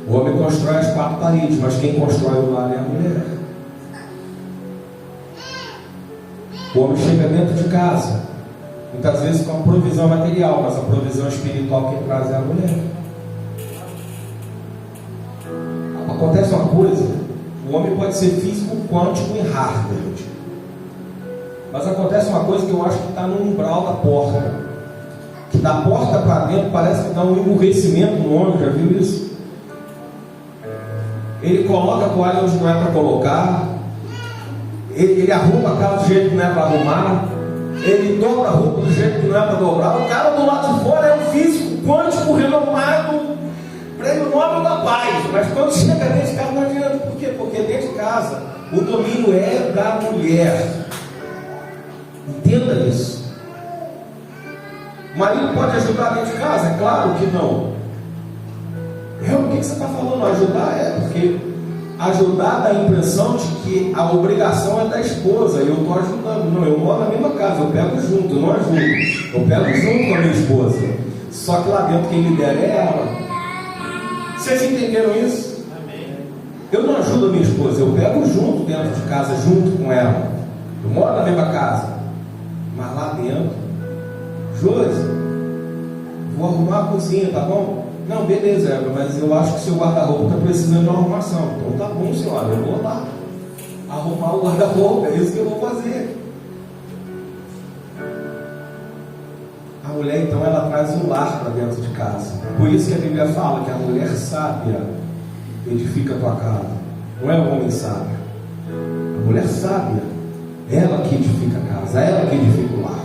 O homem constrói as 4 paredes, mas quem constrói o lar é a mulher. O homem chega dentro de casa, muitas vezes com a provisão material, mas a provisão espiritual quem traz é a mulher. Acontece uma coisa, o homem pode ser físico, quântico e Harvard, mas acontece uma coisa que eu acho que está no umbral da porta, que da porta para dentro parece que dá um emburrecimento no homem, já viu isso? Ele coloca a toalha onde não é para colocar, ele arruma a casa do jeito que não é para arrumar, ele dobra a roupa do jeito que não é para dobrar. O cara do lado de fora é um físico quântico renomado, prêmio Nobel da Paz, mas quando chega dentro de casa não adianta. Por quê? Porque dentro de casa o domínio é da mulher. Entenda isso. O marido pode ajudar dentro de casa? É claro que não. O que você está falando? Ajudar porque ajudar dá a impressão de que a obrigação é da esposa e eu estou ajudando. Não, eu moro na mesma casa, eu pego junto, eu não ajudo. Eu pego junto com a minha esposa. Só que lá dentro quem lidera é ela. Vocês entenderam isso? Amém. Eu não ajudo a minha esposa, eu pego junto dentro de casa, junto com ela. Eu moro na mesma casa, mas lá dentro, Josi, vou arrumar a cozinha, tá bom? Não, beleza, Eva, mas eu acho que o seu guarda-roupa está precisando de uma arrumação. Então tá bom, senhora, eu vou lá arrumar o guarda-roupa, é isso que eu vou fazer. A mulher, então, ela traz um lar para dentro de casa. Por isso que a Bíblia fala que a mulher sábia edifica a tua casa. Não é o homem sábio. A mulher sábia, ela que edifica a casa, ela que edifica o lar.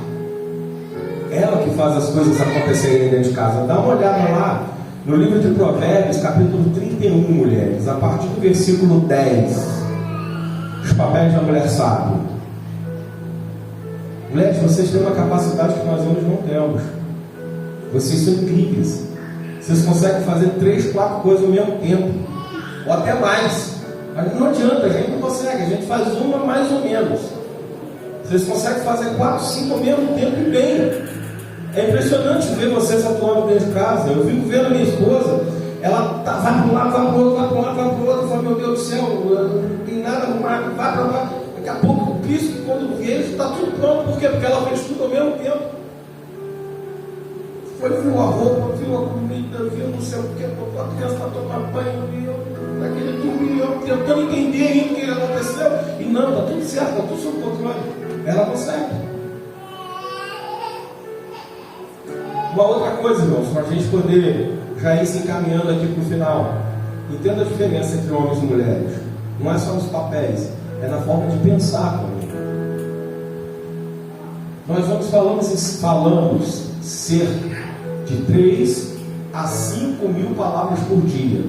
Ela que faz as coisas acontecerem dentro de casa. Dá uma olhada lá no livro de Provérbios, capítulo 31, mulheres, a partir do versículo 10. Os papéis da mulher sábia. Mulheres, vocês têm uma capacidade que nós homens não temos. Vocês são incríveis. Vocês conseguem fazer 3, 4 coisas ao mesmo tempo, ou até mais. Mas não adianta, a gente não consegue. A gente faz uma mais ou menos. Vocês conseguem fazer 4, 5 ao mesmo tempo e bem. É impressionante ver vocês atuando dentro de casa. Eu fico vendo a minha esposa, ela vai para um lado, vai para o outro, vai para um lado, vai para o outro. Eu falo, meu Deus do céu, não tem nada arrumado, vai para lá. Daqui a pouco o pisco, quando vejo, está tudo pronto. Por quê? Porque ela fez tudo ao mesmo tempo. Viu a roupa, viu a comida, viu não sei o que, botou a criança para tomar banho, viu naquele dormir, tentando entender ainda o que aconteceu. E não, está tudo certo, está tudo sob controle. Ela consegue. Uma outra coisa, irmãos, para a gente poder já ir se encaminhando aqui para o final. Entenda a diferença entre homens e mulheres. Não é só nos papéis, é na forma de pensar também. Nós falamos cerca de 3 a 5 mil palavras por dia.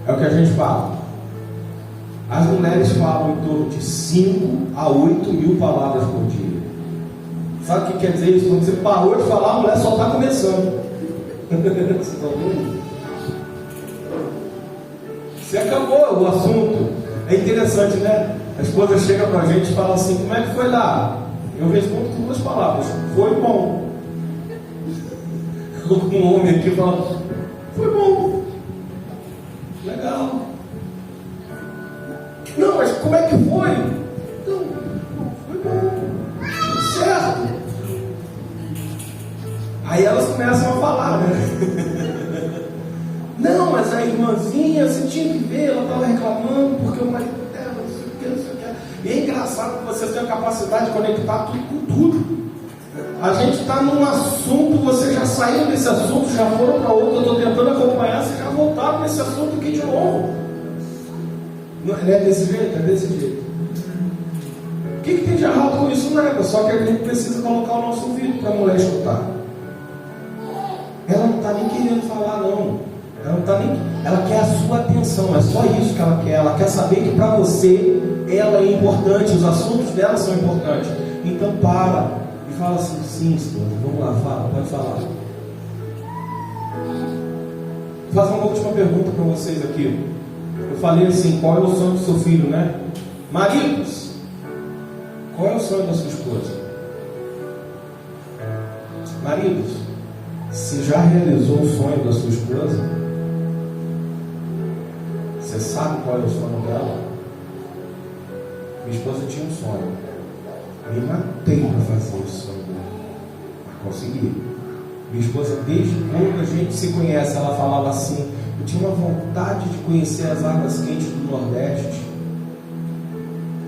É o que a gente fala. As mulheres falam em torno de 5 a 8 mil palavras por dia. Sabe o que quer dizer isso? Quando você parou de falar, a mulher só está começando. Vocês estão vendo? Você acabou o assunto. É interessante, né? A esposa chega para a gente e fala assim: como é que foi lá? Eu respondo com 2 palavras: foi bom. Um homem aqui fala: foi bom. Legal. Não, mas como é que foi? Então, foi bom. Certo. Aí elas começam a falar, né? Não, mas a irmãzinha, você tinha que ver, ela estava reclamando porque o marido dela, não sei o que, não sei o que. E é engraçado que vocês têm a capacidade de conectar tudo com tudo. A gente está num assunto, vocês já saíram desse assunto, já foram para outro, eu estou tentando acompanhar, vocês já voltaram nesse assunto aqui de novo. Não é desse jeito? É desse jeito. O que tem de errado com isso? Nada, só que a gente precisa colocar o nosso ouvido para a mulher escutar. Ela não está nem querendo falar, não. Ela quer a sua atenção, é só isso que ela quer. Ela quer saber que para você ela é importante, os assuntos dela são importantes. Então para e fala assim: sim, senhor, vamos lá, fala, pode falar. Vou fazer uma última pergunta para vocês aqui. Eu falei assim: qual é o sonho do seu filho, né? Maridos, qual é o sonho da sua esposa? Maridos, você já realizou o sonho da sua esposa? Você sabe qual é o sonho dela? Minha esposa tinha um sonho. Me matei para fazer esse sonho dela. Mas consegui. Minha esposa, desde quando a gente se conhece, ela falava assim: eu tinha uma vontade de conhecer as águas quentes do Nordeste.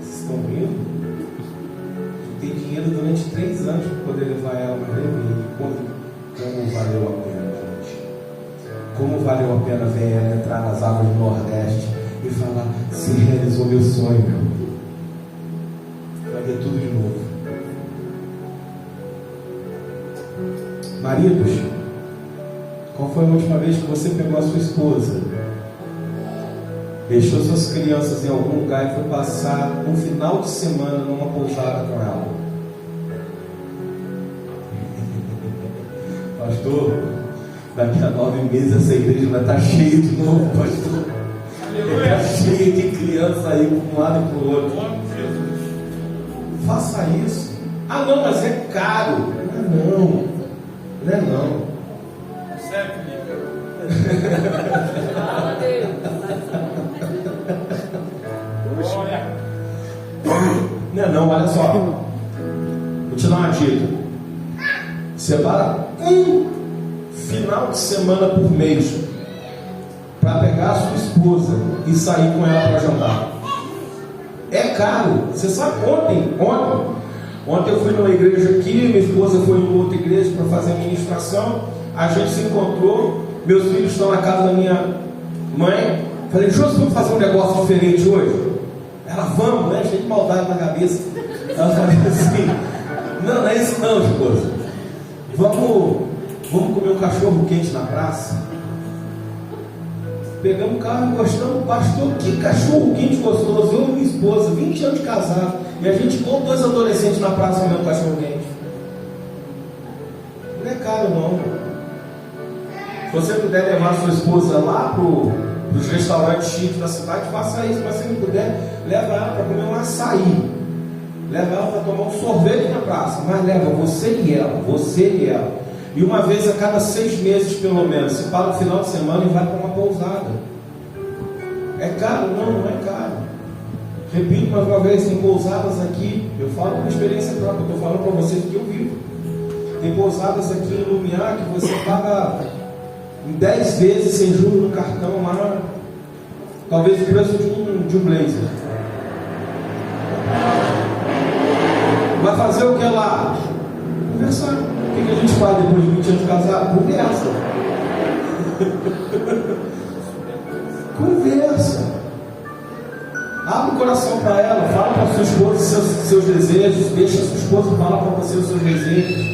Vocês estão vendo? Eu tenho dinheiro durante 3 anos para poder levar ela, mas levei. Como valeu a pena, gente? Como valeu a pena ver ela entrar nas águas do Nordeste e falar: se realizou meu sonho, meu. Vai ver tudo de novo. Maridos, qual foi a última vez que você pegou a sua esposa, deixou suas crianças em algum lugar e foi passar um final de semana numa pousada com ela? Pastor, daqui a 9 meses essa igreja vai estar cheia de novo, pastor. Está cheia de criança aí para um lado e para o outro. Faça isso. Ah não, mas é caro. Não é não. Certo, Não, olha só. Vou te dar uma dica. Separa um final de semana por mês para pegar a sua esposa e sair com ela para jantar. É caro. Você sabe, ontem eu fui numa igreja aqui, minha esposa foi em outra igreja para fazer ministração. A gente se encontrou, meus filhos estão na casa da minha mãe. Falei: Jô, vamos fazer um negócio diferente hoje? Ela: vamos, né? Cheio de maldade na cabeça. Ela falou assim: não é isso não, esposa. Vamos comer um cachorro quente na praça. Pegamos o carro e gostamos. Pastor, que cachorro quente gostoso. Eu e minha esposa, 20 anos de casado, e a gente com 2 adolescentes na praça comendo cachorro quente. Não é caro não. Se você puder levar sua esposa lá para os restaurantes chiques da cidade, faça isso. Mas se não puder, leva ela para comer um açaí, leva ela para tomar um sorvete na praça. Mas leva você e ela. E uma vez a cada 6 meses pelo menos, se para o final de semana e vai para uma pousada. É caro? Não é caro. Repito mais uma vez, tem pousadas aqui, eu falo com experiência própria, estou falando para vocês que eu vivo. Tem pousadas aqui em Lumiar que você paga em 10 vezes sem juros no cartão lá, talvez o preço de um blazer. Vai fazer o que lá? Conversar. O que a gente faz depois de 20 anos de casado? Conversa. Abre o coração para ela, fala para a sua esposa seus desejos, deixa a sua esposa falar para você os seus desejos.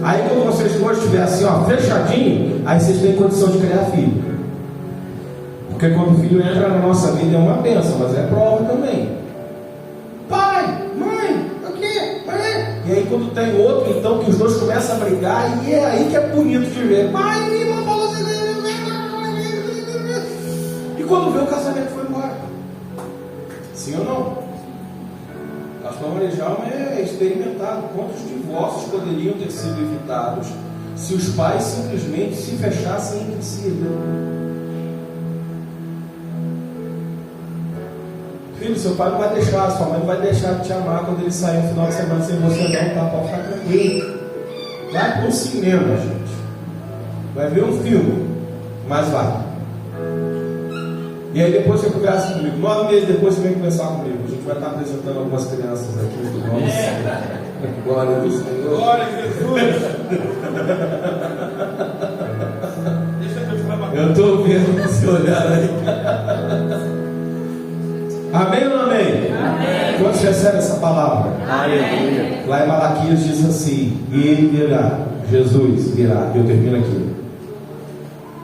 Aí quando vocês dois estiverem assim, ó, fechadinho, aí vocês têm condição de criar filho. Porque quando o filho entra na nossa vida é uma bênção, mas é prova também. Pai, mãe, o quê? E aí quando tem outro, então, que os dois começam a brigar, e é aí que é bonito de ver. Pai, minha irmã falou assim. E quando vê, o casamento foi embora. Sim ou não? Pastor Marejão é experimentado. Quantos divórcios poderiam ter sido evitados se os pais simplesmente se fechassem entre si? Filho, seu pai não vai deixar, sua mãe não vai deixar de te amar quando ele sair no final de semana sem você não, tá? Pode ficar tranquilo. Vai para um cinema, gente. Vai ver um filme, mas vai. E aí depois você conversa comigo. 9 meses depois você vem conversar comigo. A gente vai estar apresentando algumas crianças aqui do nosso. Glória do Senhor. Glória a Jesus. Eu estou vendo você olhar aí. Amém ou não amém? Amém. Quantos recebem essa palavra? Aleluia. Lá em Malaquias diz assim: e ele virá, Jesus virá, eu termino aqui,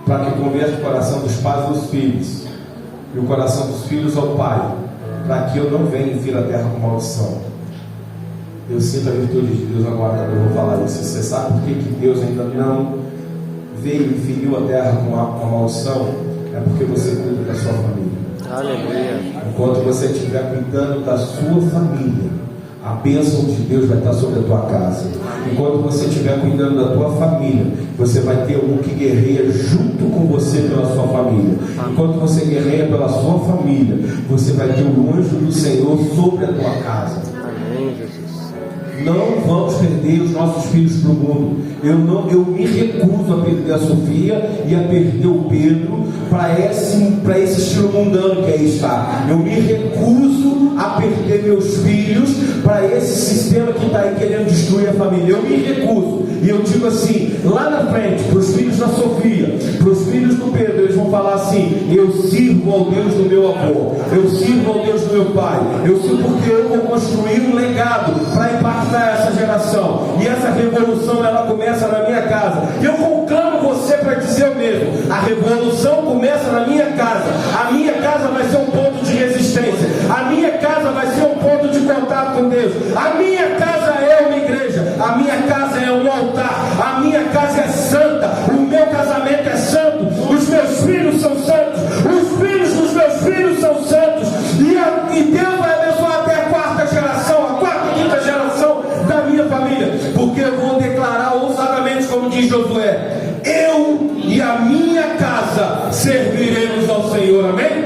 para que converta o coração dos pais aos filhos, e o coração dos filhos ao pai, para que eu não venha e fira a terra com maldição. Eu sinto a virtude de Deus agora, eu vou falar isso. Você sabe por que Deus ainda não veio e feriu a terra com a maldição? É porque você cuida da sua família. Aleluia. Enquanto você estiver cuidando da sua família, a bênção de Deus vai estar sobre a tua casa. Enquanto você estiver cuidando da tua família, você vai ter um que guerreia junto com você pela sua família. Enquanto você guerreia pela sua família, você vai ter o anjo do Senhor sobre a tua casa. Amém, Jesus. Não vamos perder os nossos filhos para o mundo. Eu me recuso a perder a Sofia e a perder o Pedro para esse estilo mundano que aí está. Eu me recuso a perder meus filhos para esse sistema que está aí querendo destruir a família. Eu me recuso. E eu digo assim, lá na frente, para os filhos da Sofia, para os filhos do Pedro, eles vão falar assim: eu sirvo ao Deus do meu avô, eu sirvo ao Deus do meu pai, eu sirvo porque eu vou construir um legado para impactar essa geração. E essa revolução, ela começa na minha casa. Eu conclamo você para dizer o mesmo: a revolução começa na minha casa. A minha casa vai ser um ponto de resistência, a minha casa vai ser um ponto de contato com Deus, a minha casa é uma igreja, a minha casa é um altar, a minha casa é santa, o meu casamento é santo, os meus filhos são santos, os filhos dos meus filhos são santos, e Deus vai abençoar até a quarta geração, a quarta e quinta geração da minha família, porque eu vou declarar ousadamente, como diz Josué: eu e a minha casa serviremos ao Senhor. Amém?